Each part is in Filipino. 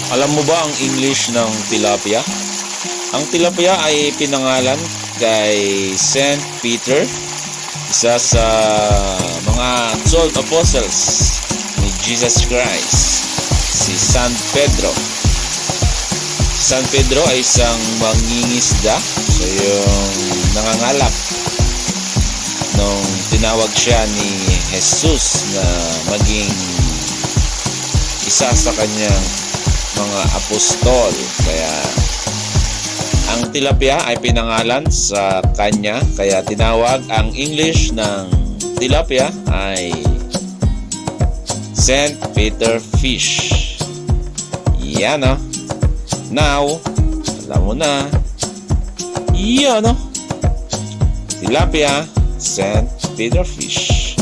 Alam mo ba ang English ng tilapia? Ang tilapia ay pinangalan kay Saint Peter, isa sa mga 12 apostles ni Jesus Christ, si San Pedro. San Pedro ay isang mangingisda, so yung nangangalap nung tinawag siya ni Jesus na maging isa sa kanyang mga apostol. Kaya ang tilapia ay pinangalan sa kanya, kaya tinawag ang English ng tilapia ay Saint Peter Fish. Yan o. Now, alam mo na. Yan o. Tilapia, Saint Peter Fish.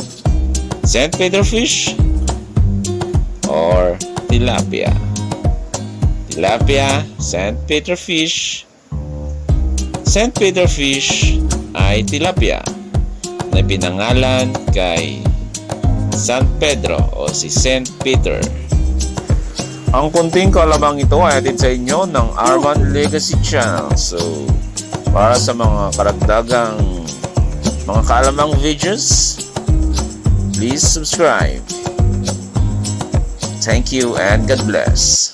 Saint Peter Fish or tilapia. Tilapia, Saint Peter Fish. Saint Peter Fish ay tilapia na pinangalan kay San Pedro o si Saint Peter. Ang kunting kalamang ito ay atin sa inyo ng Arman Legacy Channel. So, para sa mga karagdagang mga kalamang videos, please subscribe. Thank you and God bless.